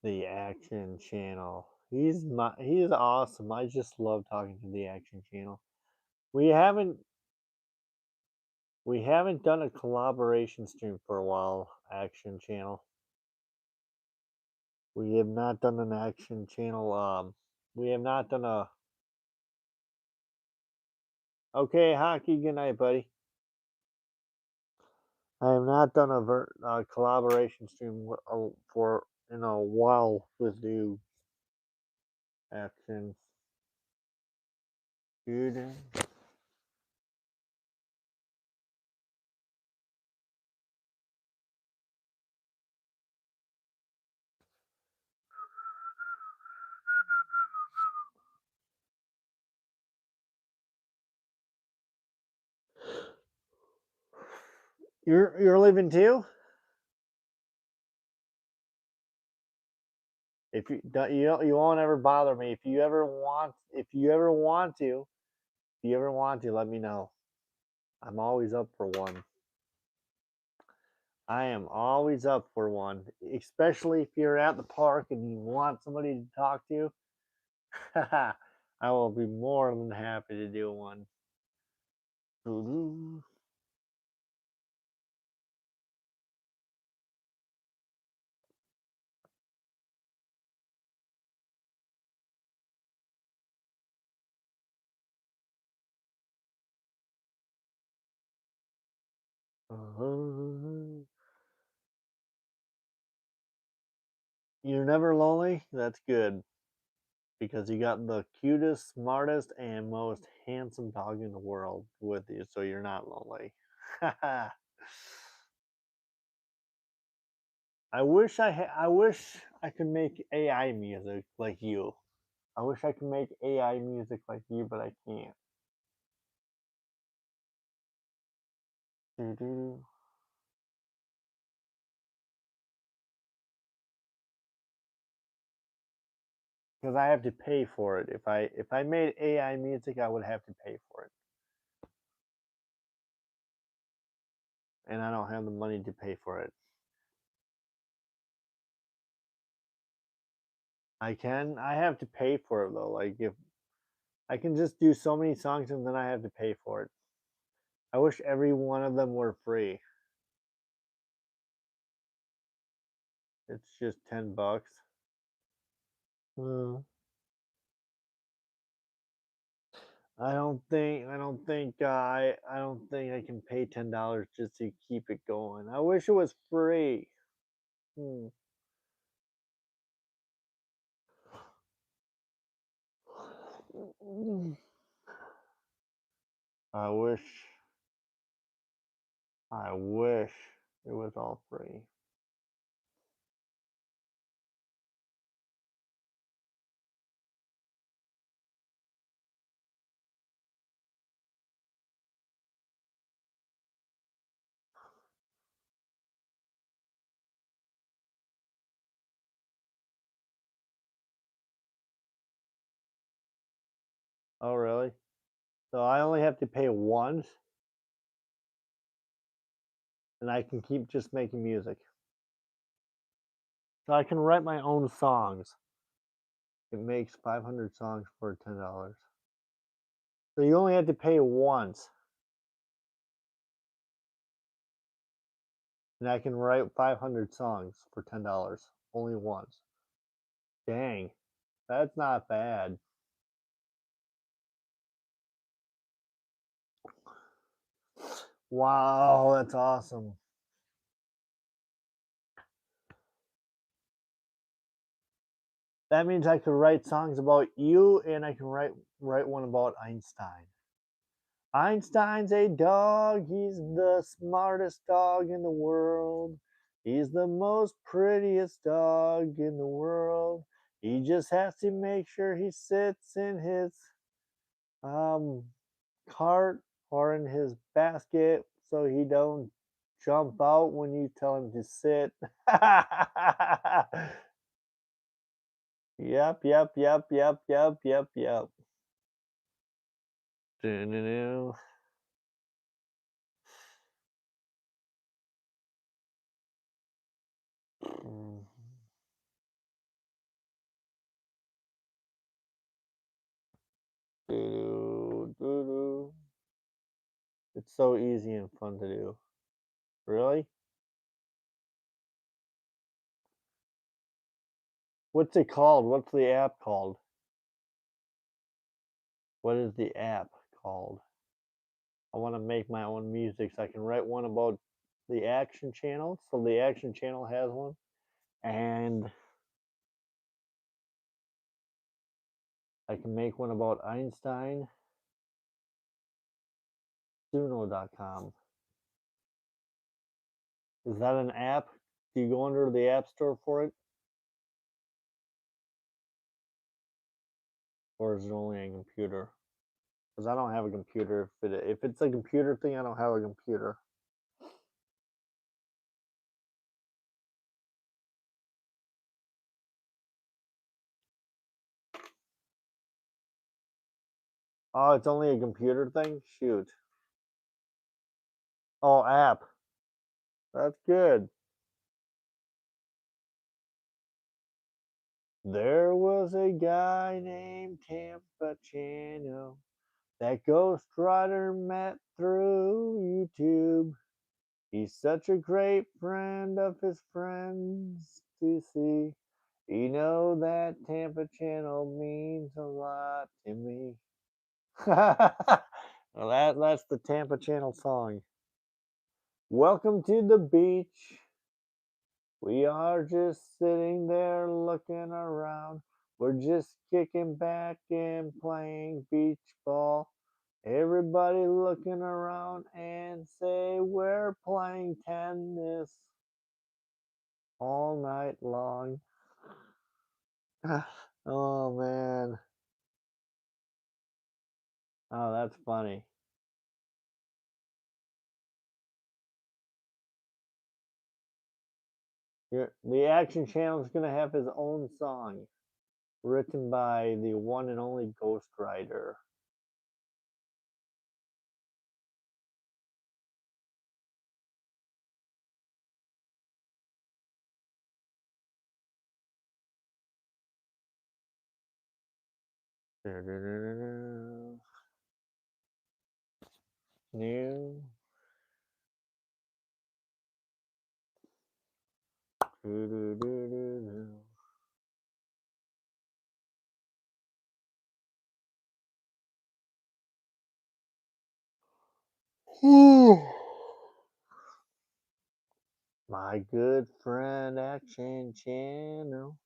The Action Channel. He's awesome. I just love talking to the Action Channel. We haven't done a collaboration stream for a while, Action Channel. We have not done an Action Channel. We have not done a. Okay, hockey. Good night, buddy. I have not done a collaboration stream for in a while with you, Action. Dude. You're leaving too? If you don't, you won't ever bother me. If you ever want to, let me know. I'm always up for one. I am always up for one, especially if you're at the park and you want somebody to talk to. I will be more than happy to do one. Doo-doo. Uh-huh. You're never lonely? That's good because you got the cutest, smartest, and most handsome dog in the world with you, so you're not lonely. I wish I could make AI music like you. I wish I could make AI music like you, but I can't. Because I have to pay for it. If I made AI music, I would have to pay for it, and I don't have the money to pay for it. I have to pay for it though. Like if I can just do so many songs and then I have to pay for it. I wish every one of them were free. It's just $10. Hmm. I don't think I can pay $10 just to keep it going. I wish it was free. Hmm. I wish I wish it was all free. Oh really? So I only have to pay once and I can keep just making music. So I can write my own songs. It makes 500 songs for $10. So you only have to pay once, and I can write 500 songs for $10 only once. Dang, that's not bad. Wow, that's awesome. That means I could write songs about you, and I can write one about Einstein. Einstein's a dog. He's the smartest dog in the world. He's the most prettiest dog in the world. He just has to make sure he sits in his um cart or in his basket so he don't jump out when you tell him to sit. Yep, yep, yep, yep, yep, yep, yep. Doo-doo-doo. Mm. Doo-doo, doo-doo. It's so easy and fun to do. Really? What's it called? What's the app called? What is the app called? I want to make my own music so I can write one about the Action Channel. So the Action Channel has one, and I can make one about Einstein. Suno.com. Is that an app? Do you go under the App Store for it, or is it only a computer? Because I don't have a computer. If it's a computer thing, I don't have a computer. Oh, it's only a computer thing? Shoot. Oh, app. That's good. There was a guy named Tampa Channel. that Ghost Rider met through YouTube. He's such a great friend of his friends to see. You know that Tampa Channel means a lot to me. Well, that's the Tampa Channel song. Welcome to the beach. We are just sitting there looking around. We're just kicking back and playing beach ball. Everybody looking around and say we're playing tennis all night long. Oh man. Oh, that's funny. The Action Channel is going to have his own song written by the one and only Ghost Rider. New. My good friend Action Channel.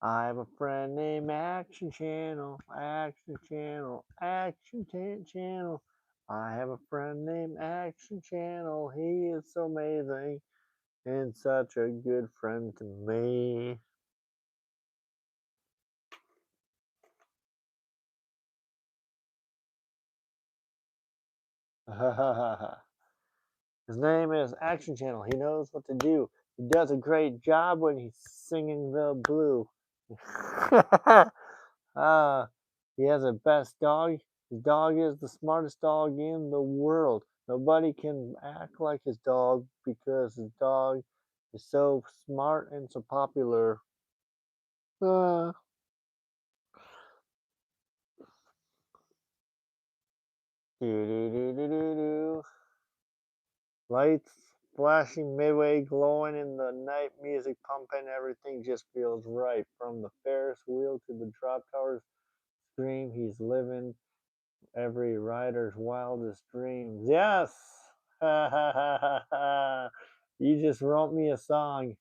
I have a friend named Action Channel, Action Channel, Action Channel. I have a friend named Action Channel. He is so amazing and such a good friend to me. His name is Action Channel. He knows what to do. He does a great job when he's singing the blue. He has a best dog. His dog is the smartest dog in the world. Nobody can act like his dog because his dog is so smart and so popular. Uh, Lights flashing midway, glowing in the night, music pumping, everything just feels right. From the Ferris wheel to the drop towers scream, he's living every rider's wildest dreams. Yes! You just wrote me a song.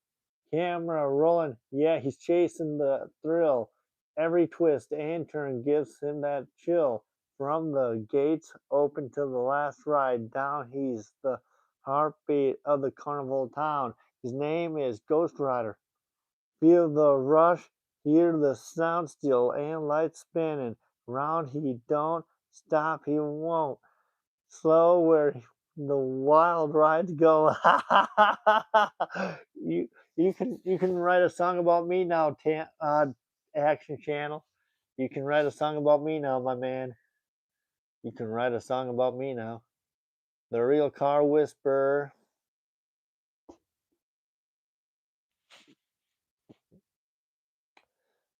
Camera rolling. Yeah, he's chasing the thrill. Every twist and turn gives him that chill. From the gates open to the last ride down, he's the heartbeat of the carnival town. His name is Ghost Rider. Feel the rush, hear the sound still and lights spinning. Round he don't stop, he won't. Slow where the wild rides go. you you can write a song about me now, Action Channel. You can write a song about me now, my man. You can write a song about me now. The Real Car Whisperer.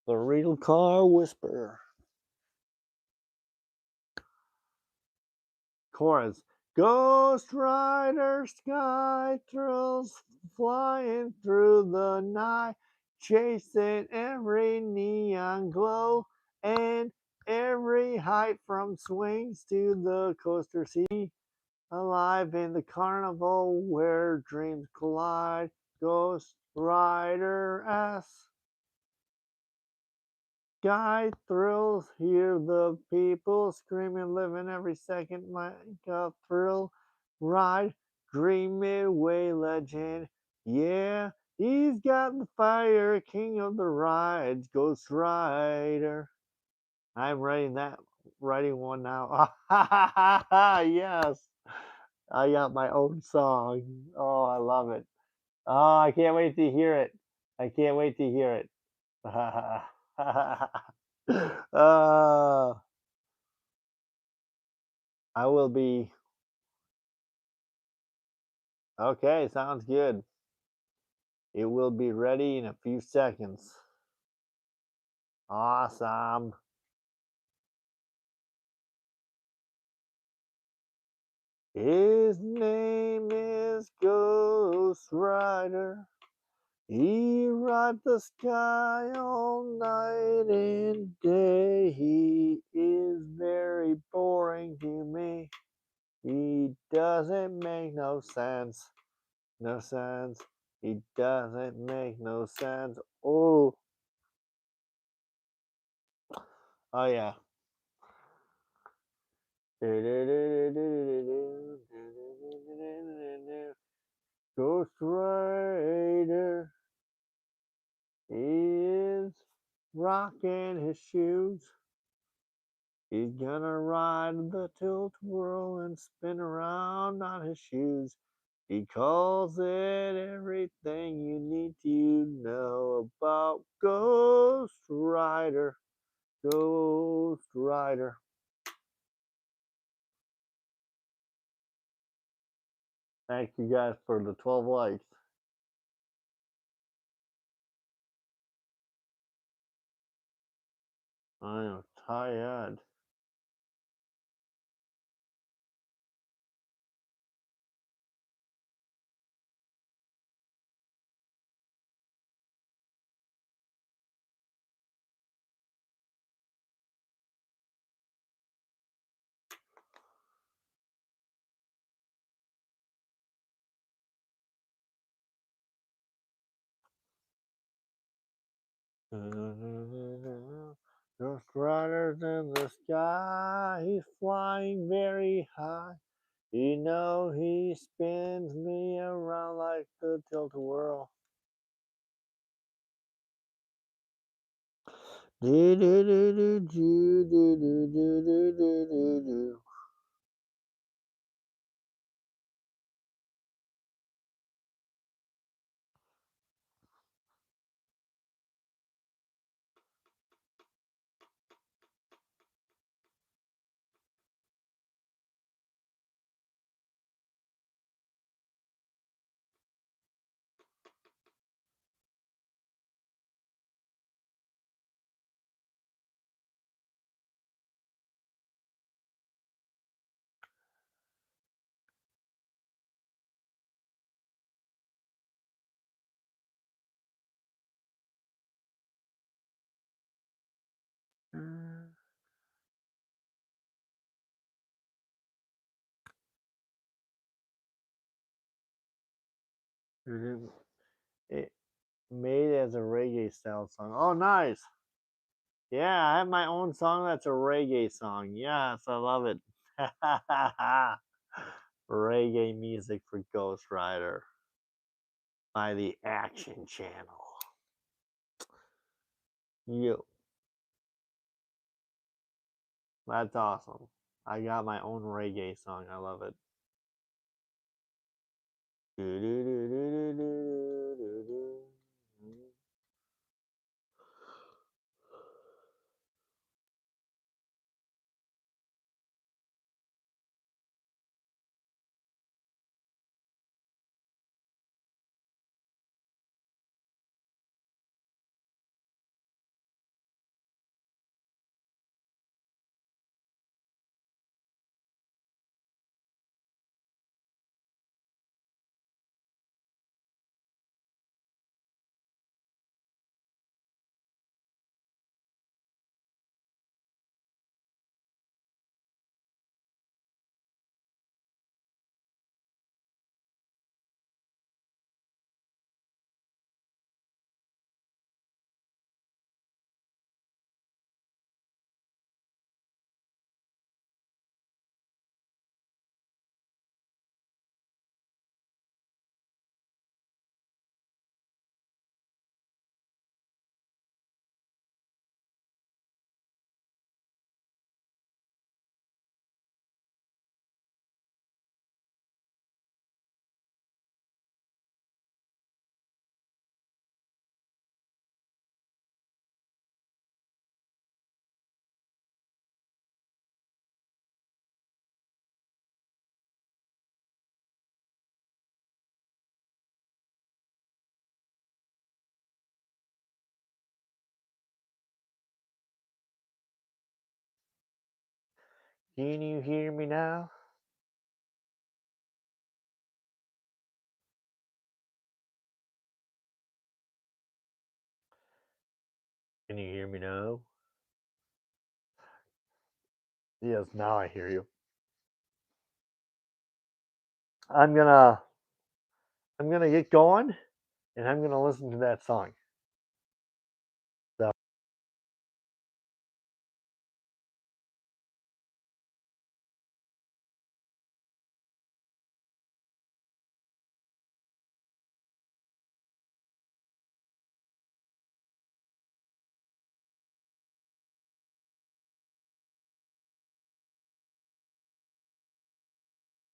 The Real Car Whisperer. Chorus. Ghost Rider sky thrills flying through the night, chasing every neon glow and every height from swings to the coaster sea. Alive in the carnival where dreams collide, Ghost Rider S. Sky thrills, hear the people screaming, living every second like a thrill ride. Dream Midway legend, yeah, he's got the fire, king of the rides, Ghost Rider. I'm writing one now. Yes, I got my own song. Oh, I love it. Oh, I can't wait to hear it. I can't wait to hear it. uh, I will be okay. Sounds good. It will be ready in a few seconds. Awesome. His name is Ghost Rider. He rides the sky all night and day. He is very boring to me. He doesn't make no sense. No sense. He doesn't make no sense. Oh yeah. Ghost Rider. He is rocking his shoes. He's gonna ride the tilt-a-whirl and spin around on his shoes. He calls it everything you need to know about Ghost Rider. Ghost Rider. Thank you guys for the 12 likes. I am tired. Ghost Rider's in the sky, he's flying very high. You know he spins me around like the tilt-a-whirl. Do do do do do do do do do do do. It made as a reggae style song. Oh, nice. Yeah, I have my own song that's a reggae song. Yes, I love it. Reggae music for Ghost Rider by the Action Channel. Yo, that's awesome. I got my own reggae song. I love it. Do, do, do, do, do, do, do, do. Can you hear me now? Can you hear me now? Yes, now I hear you. I'm gonna I'm gonna get going and I'm gonna listen to that song.